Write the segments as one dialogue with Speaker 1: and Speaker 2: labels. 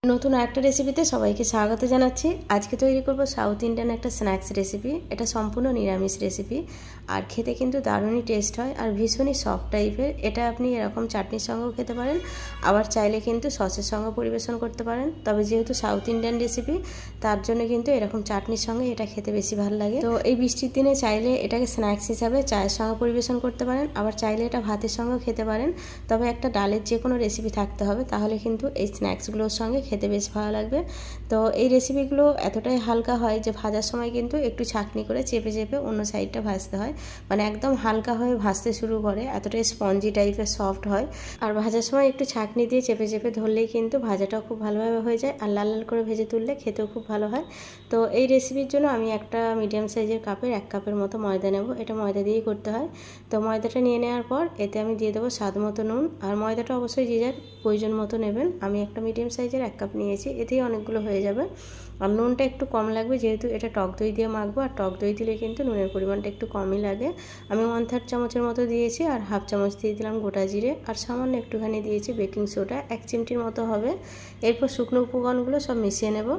Speaker 1: নতুন একটা রেসিপিতে সবাইকে স্বাগত জানাচ্ছি। আজকে তৈরি করব সাউথ ইন্ডিয়ান একটা স্ন্যাক্স রেসিপি। এটা সম্পূর্ণ নিরামিষ রেসিপি আর খেতে কিন্তু দারুণই টেস্ট হয় আর ভীষণই সফট টাইপের। এটা আপনি এরকম চাটনির সঙ্গেও খেতে পারেন, আবার চাইলে কিন্তু সসের সঙ্গে পরিবেশন করতে পারেন। তবে যেহেতু সাউথ ইন্ডিয়ান রেসিপি তার জন্য কিন্তু এরকম চাটনির সঙ্গে এটা খেতে বেশি ভালো লাগে। তো এই বৃষ্টির দিনে চাইলে এটাকে স্ন্যাক্স হিসাবে চায়ের সঙ্গে পরিবেশন করতে পারেন, আবার চাইলে এটা ভাতের সঙ্গেও খেতে পারেন। তবে একটা ডালের যে কোনো রেসিপি থাকতে হবে, তাহলে কিন্তু এই স্ন্যাক্সগুলোর সঙ্গে খেতে বেশ ভালো লাগবে। তো এই রেসিপিগুলো এতটাই হালকা হয় যে ভাজার সময় কিন্তু একটু ছাঁকনি করে চেপে চেপে অন্য সাইডটা ভাজতে হয়, মানে একদম হালকা হয়ে ভাজতে শুরু করে, এতটাই স্পঞ্জি টাইপের সফট হয়। আর ভাজার সময় একটু ছাঁকনি দিয়ে চেপে চেপে ধরলেই কিন্তু ভাজাটাও খুব ভালোভাবে হয়ে যায় আর লাল লাল করে ভেজে তুললে খেতেও খুব ভালো হয়। তো এই রেসিপির জন্য আমি একটা মিডিয়াম সাইজের কাপের 1 কাপের মতো ময়দা নেব। এটা ময়দা দিয়েই করতে হয়। তো ময়দাটা নিয়ে নেওয়ার পর এতে আমি দিয়ে দেবো স্বাদ মতো নুন, আর ময়দাটা অবশ্যই যে যার প্রয়োজন মতো নেবেন। আমি একটা মিডিয়াম সাইজের 1 কাপ নিয়েছি, এতেই অনেকগুলো হয়ে যাবে। আর নুনটা একটু কম লাগবে, যেহেতু এটা টক দই দিয়ে মাখবো, আর টক দই দিলে কিন্তু নুনের পরিমাণটা একটু কমই লাগে। আমি 1/3 চামচের মতো দিয়েছি, আর 1/2 চামচ দিয়ে দিলাম গোটা জিরে, আর সামান্য একটুখানি দিয়েছি বেকিং সোডা, 1 চিমটির মতো হবে। এরপর শুকনো উপকরণগুলো সব মিশিয়ে নেব।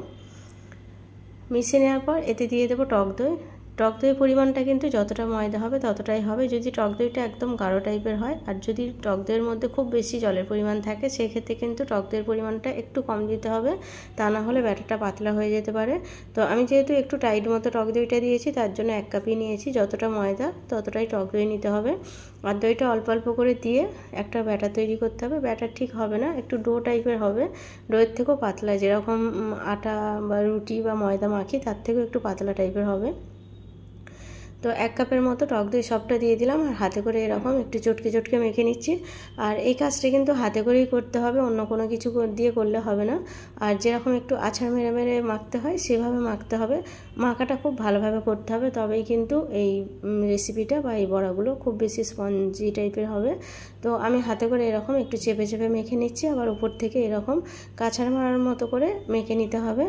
Speaker 1: মিশিয়ে নেওয়ার পর এতে দিয়ে দেবো টক দই। টক দইয়ের পরিমাণটা কিন্তু যতটা ময়দা হবে ততটাই হবে, যদি টক দইটা একদম গাঢ় টাইপের হয়। আর যদি টক দইয়ের মধ্যে খুব বেশি জলের পরিমাণ থাকে, সেক্ষেত্রে কিন্তু টক দইয়ের পরিমাণটা একটু কম দিতে হবে, তা না হলে ব্যাটারটা পাতলা হয়ে যেতে পারে। তো আমি যেহেতু একটু টাইট মতো টক দইটা দিয়েছি, তার জন্য 1 কাপই নিয়েছি। যতটা ময়দা ততটাই টক দই নিতে হবে। আর দইটা অল্প অল্প করে দিয়ে একটা ব্যাটার তৈরি করতে হবে। ব্যাটার ঠিক হবে না, একটু ডো টাইপের হবে, ডোয়ের থেকেও পাতলা, যেরকম আটা বা রুটি বা ময়দা মাখি তার থেকেও একটু পাতলা টাইপের হবে। তো 1 কাপের মতো টক দই সবটা দিয়ে দিলাম, আর হাতে করে এরকম একটু চটকে চটকে মেখে নিচ্ছি। আর এই কাজটা কিন্তু হাতে করেই করতে হবে, অন্য কোনো কিছু দিয়ে করলে হবে না। আর যেরকম একটু আছাড় মেরে মেরে মাখতে হয় সেভাবে মাখতে হবে। মাখাটা খুব ভালোভাবে করতে হবে, তবেই কিন্তু এই রেসিপিটা বা এই বড়াগুলো খুব বেশি স্পঞ্জি টাইপের হবে। তো আমি হাতে করে এরকম একটু চেপে চেপে মেখে নিচ্ছি, আবার উপর থেকে এরকম কাছাড় মারার মতো করে মেখে নিতে হবে।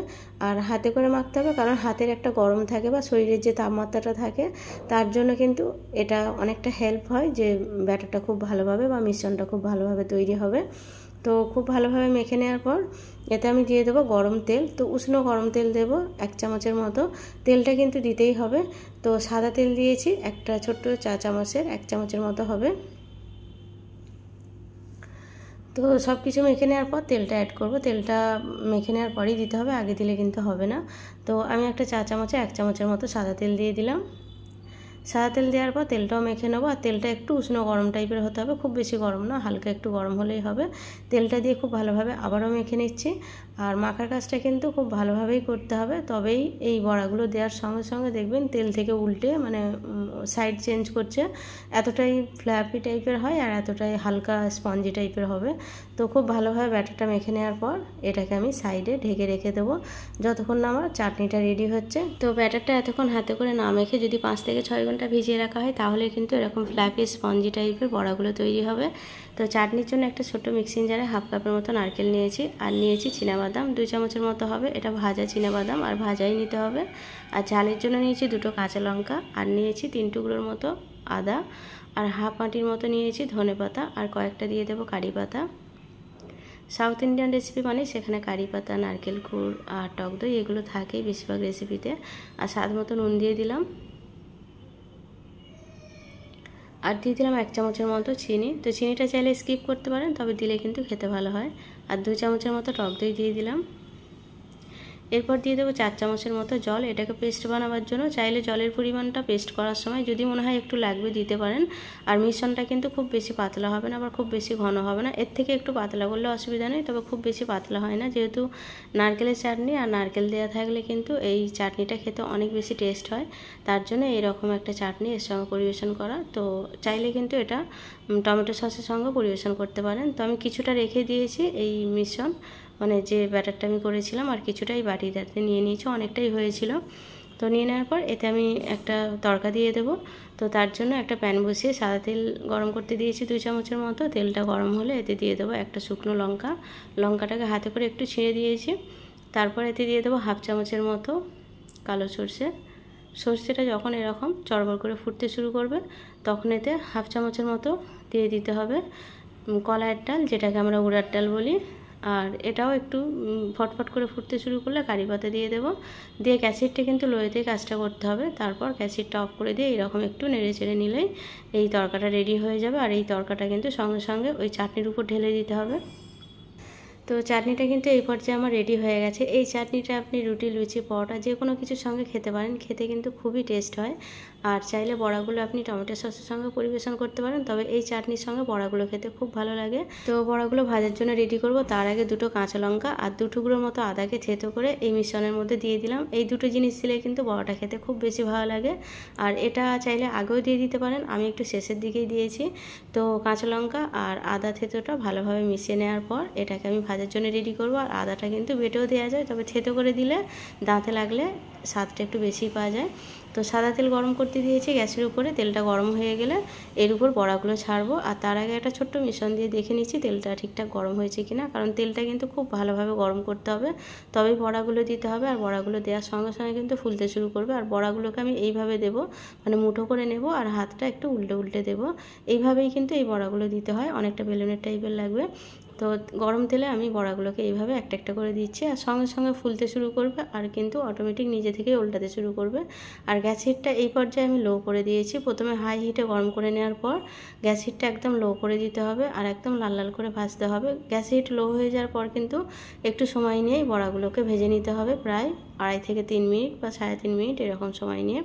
Speaker 1: আর হাতে করে মাখতে হবে, কারণ হাতের একটা গরম থাকে বা শরীরের যে তাপমাত্রাটা থাকে, তার জন্য কিন্তু এটা অনেকটা হেল্প হয় যে ব্যাটারটা খুব ভালোভাবে বা মিশ্রণটা খুব ভালোভাবে তৈরি হবে। তো খুব ভালোভাবে মেখে নেওয়ার পর এতে আমি দিয়ে দেবো গরম তেল। তো উষ্ণ গরম তেল দেবো 1 চামচের মতো, তেলটা কিন্তু দিতেই হবে। তো সাদা তেল দিয়েছি একটা ছোট্ট চা চামচের 1 চামচের মতো হবে। তো সব কিছু মেখে নেওয়ার পর তেলটা অ্যাড করব। তেলটা মেখে নেওয়ার পরেই দিতে হবে, আগে দিলে কিন্তু হবে না। তো আমি একটা চা চামচে 1 চামচের মতো সাদা তেল দিয়ে দিলাম। সাদা তেল দেওয়ার পর তেলটাও মেখে নেবো, আর তেলটা একটু উষ্ণ গরম টাইপের হতে হবে, খুব বেশি গরম না, হালকা একটু গরম হলেই হবে। তেলটা দিয়ে খুব ভালোভাবে আবারও মেখে নিচ্ছি। আর মাখার কাজটা কিন্তু খুব ভালোভাবেই করতে হবে, তবেই এই বড়াগুলো দেওয়ার সঙ্গে সঙ্গে দেখবেন তেল থেকে উল্টে মানে সাইড চেঞ্জ করছে, এতটাই ফ্ল্যাপি টাইপের হয় আর এতটাই হালকা স্পঞ্জি টাইপের হবে। তো খুব ভালোভাবে ব্যাটারটা মেখে নেওয়ার পর এটাকে আমি সাইডে ঢেকে রেখে দেবো যতক্ষণ না আমার চাটনিটা রেডি হচ্ছে। তো ব্যাটারটা এতক্ষণ হাতে করে না মেখে যদি 5 থেকে 6 ঘন্টা ভিজিয়ে রাখা হয়, তাহলে কিন্তু এরকম ফ্ল্যাপি স্পঞ্জি টাইপের বড়াগুলো তৈরি হবে। তো চাটনির জন্য একটা ছোট্ট মিক্সিং জারে 1/2 কাপের মতো নারকেল নিয়েছি, আর নিয়েছি চীনাবাদাম 2 চামচের মতো হবে। এটা ভাজা চীনাবাদাম, আর ভাজাই নিতে হবে। আর ঝালের জন্য নিয়েছি 2টো কাঁচা লঙ্কা, আর নিয়েছি 3 টুকরোর মতো আদা, আর 1/2 আঁটির মতো নিয়েছি ধনেপাতা, আর কয়েকটা দিয়ে দেবো কারি পাতা। সাউথ ইন্ডিয়ান রেসিপি মানে সেখানে কারি পাতা, নারকেল গুড় আর টক দই এগুলো থাকেই বেশিরভাগ রেসিপিতে। আর স্বাদ মতো নুন দিয়ে দিলাম, আর দিয়ে দিলাম 1 চামচের মতো চিনি। তো চিনিটা চাইলে স্কিপ করতে পারেন, তবে দিলে কিন্তু খেতে ভালো হয়। আর 2 চামচের মতো টক দই দিয়ে দিলাম। এরপর দিয়ে দেবো 4 চামচের মতো জল, এটাকে পেস্ট বানাবার জন্য। চাইলে জলের পরিমাণটা পেস্ট করার সময় যদি মনে হয় একটু লাগবে দিতে পারেন। আর মিশ্রণটা কিন্তু খুব বেশি পাতলা হবে না, আবার খুব বেশি ঘন হবে না, এর থেকে একটু পাতলা করলে অসুবিধা নেই, তবে খুব বেশি পাতলা হয় না, যেহেতু নারকেলের চাটনি আর নারকেল দেওয়া থাকলে কিন্তু এই চাটনিটা খেতে অনেক বেশি টেস্ট হয়। তার জন্য এইরকম একটা চাটনি এর সঙ্গে পরিবেশন করা। তো চাইলে কিন্তু এটা টমেটো সসের সঙ্গে পরিবেশন করতে পারেন। তো আমি কিছুটা রেখে দিয়েছি এই মিশ্রণ, মানে যে ব্যাটারটা আমি করেছিলাম, আর কিছুটাই বাটিটাতে নিয়ে নিয়েছি, অনেকটাই হয়েছিল। তো নিয়ে নেওয়ার পর এতে আমি একটা তড়কা দিয়ে দেবো। তো তার জন্য একটা প্যান বসিয়ে সাদা তেল গরম করতে দিয়েছি 2 চামচের মতো। তেলটা গরম হলে এতে দিয়ে দেবো একটা শুকনো লঙ্কা, লঙ্কাটাকে হাতে করে একটু ছিঁড়ে দিয়েছি। তারপর এতে দিয়ে দেবো 1/2 চামচের মতো কালো সর্ষে। সর্ষেটা যখন এরকম চড়বড় করে ফুটতে শুরু করবে, তখন এতে 1/2 চামচের মতো দিয়ে দিতে হবে কলাইয়ের ডাল, যেটাকে আমরা উড়ার ডাল বলি। আর এটাও একটু ফটফট করে ফুটতে শুরু করলে কারি পাতা দিয়ে দেবো, দিয়ে গ্যাসেরটা কিন্তু লোয়েতেই কাজটা করতে হবে। তারপর গ্যাসেরটা অফ করে দিয়ে এরকম একটু নেড়ে চেড়ে নিলেই এই তরকাটা রেডি হয়ে যাবে। আর এই তরকাটা কিন্তু সঙ্গে সঙ্গে ওই চাটনির উপর ঢেলে দিতে হবে। তো চাটনিটা কিন্তু এই পর্যায়ে আমার রেডি হয়ে গেছে। এই চাটনিটা আপনি রুটি, লুচি, পরোটা যে কোনো কিছুর সঙ্গে খেতে পারেন, খেতে কিন্তু খুবই টেস্ট হয়। আর চাইলে বড়াগুলো আপনি টমেটো সসের সঙ্গে পরিবেশন করতে পারেন, তবে এই চাটনির সঙ্গে বড়াগুলো খেতে খুব ভালো লাগে। তো বড়াগুলো ভাজার জন্য রেডি করব। তার আগে দুটো কাঁচা লঙ্কা আর 2 টুকরোর মতো আদাকে থেতো করে এই মিশ্রণের মধ্যে দিয়ে দিলাম। এই দুটো জিনিস দিলে কিন্তু বড়াটা খেতে খুব বেশি ভালো লাগে। আর এটা চাইলে আগেও দিয়ে দিতে পারেন, আমি একটু শেষের দিকেই দিয়েছি। তো কাঁচা লঙ্কা আর আদা থেতোটা ভালোভাবে মিশিয়ে নেওয়ার পর এটাকে আমি ভাজার জন্য রেডি করব। আর আদাটা কিন্তু বেটেও দেওয়া যায়, তবে থেতো করে দিলে দাঁতে লাগলে স্বাদটা একটু বেশি পাওয়া যায়। তো সাদা তেল গরম করতে দিয়েছি গ্যাসের উপরে। তেলটা গরম হয়ে গেলে এর উপর বড়াগুলো ছাড়বো। আর তার আগে একটা ছোট্ট মিশ্রণ দিয়ে দেখে নিচ্ছি তেলটা ঠিকঠাক গরম হয়েছে কিনা, কারণ তেলটা কিন্তু খুব ভালোভাবে গরম করতে হবে, তবেই বড়াগুলো দিতে হবে। আর বড়াগুলো দেওয়ার সঙ্গে সঙ্গে কিন্তু ফুলতে শুরু করবে। আর বড়াগুলোকে আমি এইভাবে দেবো, মানে মুঠো করে নেব আর হাতটা একটু উল্টে উল্টে দেবো। এইভাবেই কিন্তু এই বড়াগুলো দিতে হয়, অনেকটা বেলুনের টাইপের লাগবে। তো গরম তেলে আমি বড়াগুলোকে এইভাবে একটা একটা করে দিচ্ছি, আর সঙ্গে সঙ্গে ফুলতে শুরু করবে আর কিন্তু অটোমেটিক নিজে থেকেই উল্টাতে শুরু করবে। আর গ্যাস হিটটা এই পর্যায়ে আমি লো করে দিয়েছি। প্রথমে হাই হিটে গরম করে নেওয়ার পর গ্যাস হিটটা একদম লো করে দিতে হবে আর একদম লাল লাল করে ভাজতে হবে। গ্যাস হিট লো হয়ে যাওয়ার পর কিন্তু একটু সময় নিয়েই বড়াগুলোকে ভেজে নিতে হবে, প্রায় 2.5 থেকে 3 মিনিট বা 3.5 মিনিট এরকম সময় নিয়ে।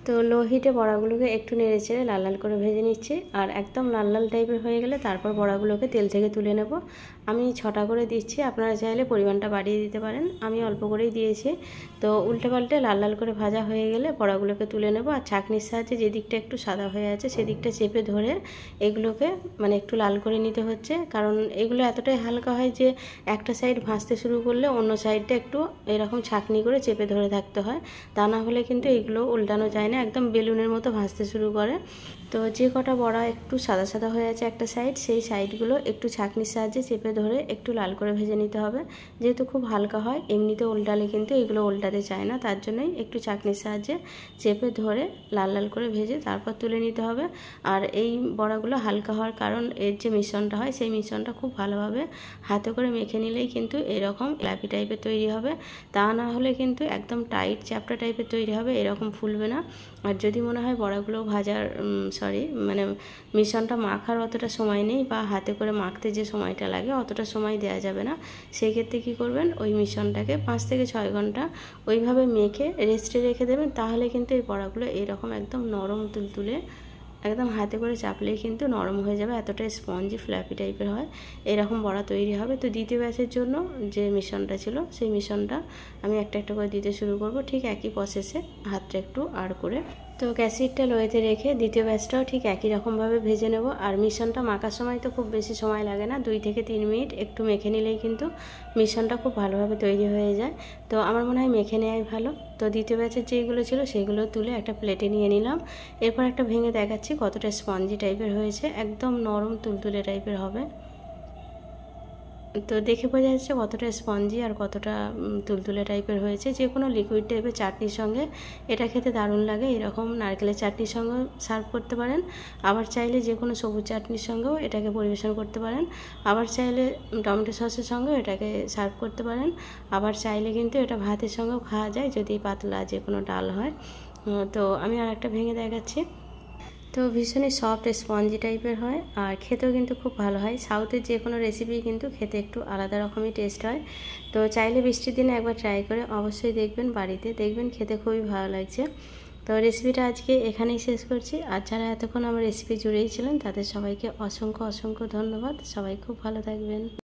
Speaker 1: তো লো হিটে বড়াগুলোকে একটু নেড়ে চেড়ে লাল লাল করে ভেজে নিচ্ছি। আর একদম লাল লাল টাইপের হয়ে গেলে তারপর বড়াগুলোকে তেল থেকে তুলে নেব। আমি 6টা করে দিচ্ছি, আপনারা চাইলে পরিমাণটা বাড়িয়ে দিতে পারেন, আমি অল্প করেই দিয়েছি। তো উল্টে পাল্টে লাল লাল করে ভাজা হয়ে গেলে বড়াগুলোকে তুলে নেব। আর ছাঁকনির সাহায্যে যে দিকটা একটু সাদা হয়ে আছে সেদিকটা চেপে ধরে এগুলোকে মানে একটু লাল করে নিতে হচ্ছে, কারণ এগুলো এতটাই হালকা হয় যে একটা সাইড ভাজতে শুরু করলে অন্য সাইডটা একটু এরকম ছাঁকনি করে চেপে ধরে থাকতে হয়, তা না হলে কিন্তু এগুলো উল্টানো যায় না, একদম বেলুনের মতো ভাজতে শুরু করে। তো যে কটা বড়া একটু সাদা সাদা হয়ে আছে একটা সাইড, সেই সাইডগুলো একটু ছাঁকনির সাহায্যে চেপে ধরে একটু লাল করে ভেজে নিতে হবে। যেহেতু খুব হালকা হয়, এমনিতে উল্টালে কিন্তু এগুলো উল্টাতে চায় না, তার জন্যই একটু ছাঁকনির সাহায্যে চেপে ধরে লাল লাল করে ভেজে তারপর তুলে নিতে হবে। আর এই বড়াগুলো হালকা হওয়ার কারণ এর যে মিশ্রণটা হয় সেই মিশ্রণটা খুব ভালোভাবে হাতে করে মেখে নিলেই কিন্তু এরকম লাপি টাইপের তৈরি হবে, তা না হলে কিন্তু একদম টাইট চ্যাপটা টাইপের তৈরি হবে, এরকম ফুলবে না। আর যদি মনে হয় বড়াগুলো ভাজার মানে মিশ্রণটা মাখার অতটা সময় নেই বা হাতে করে মাখতে যে সময়টা লাগে অতটা সময় দেওয়া যাবে না, সেই ক্ষেত্রে কী করবেন, ওই মিশ্রণটাকে 5 থেকে 6 ঘন্টা ওইভাবে মেখে রেস্টে রেখে দেবেন। তাহলে কিন্তু এই বড়াগুলো এরকম একদম নরম তুলতুলে একদম হাতে করে চাপলেই কিন্তু নরম হয়ে যাবে, এতটাই স্পঞ্জি ফ্ল্যাপি টাইপের হয়, এরকম বড়া তৈরি হবে। তো দ্বিতীয় ব্যাচের জন্য যে মিশ্রণটা ছিল সেই মিশ্রণটা আমি একটা একটা করে দিতে শুরু করব, ঠিক একই প্রসেসে হাতটা একটু আড় করে। তো গ্যাসিটটা লোয়েতে রেখে দ্বিতীয় ব্যাচটাও ঠিক একই রকমভাবে ভেজে নেব। আর মিশ্রণটা মাখার সময় তো খুব বেশি সময় লাগে না, 2 থেকে 3 মিনিট একটু মেখে নিলেই কিন্তু মিশ্রণটা খুব ভালোভাবে তৈরি হয়ে যায়। তো আমার মনে হয় মেখে নেওয়াই ভালো। তো দ্বিতীয় ব্যাচের যেগুলো ছিল সেগুলো তুলে একটা প্লেটে নিয়ে নিলাম। এরপর একটা ভেঙে দেখাচ্ছি কতটা স্পঞ্জি টাইপের হয়েছে, একদম নরম তুলতুলে টাইপের হবে। তো দেখে বোঝা যাচ্ছে কতটা স্পঞ্জি আর কতটা তুলতুলে টাইপের হয়েছে। যে কোনো লিকুইড টাইপের চাটনির সঙ্গে এটা খেতে দারুণ লাগে, এরকম নারকেলের চাটনির সঙ্গেও সার্ভ করতে পারেন, আবার চাইলে যে কোনো সবুজ চাটনির সঙ্গেও এটাকে পরিবেশন করতে পারেন, আবার চাইলে টমেটো সসের সঙ্গেও এটাকে সার্ভ করতে পারেন, আবার চাইলে কিন্তু এটা ভাতের সঙ্গেও খাওয়া যায় যদি পাতলা যে কোনো ডাল হয়। তো আমি আর একটা ভেঙে দেখাচ্ছি। তো ভীষণই সফট স্পঞ্জি টাইপের হয় আর খেতেও কিন্তু খুব ভালো হয়। সাউথের যে কোনো রেসিপি কিন্তু খেতে একটু আলাদা রকমই টেস্ট হয়। তো চাইলে বৃষ্টির দিনে একবার ট্রাই করে অবশ্যই দেখবেন, বাড়িতে দেখবেন খেতে খুবই ভালো লাগছে। তো রেসিপিটা আজকে এখানেই শেষ করছি। আর যারা এতক্ষণ আমার রেসিপি জুড়েই ছিলেন তাদের সবাইকে অসংখ্য অসংখ্য ধন্যবাদ। সবাই খুব ভালো থাকবেন।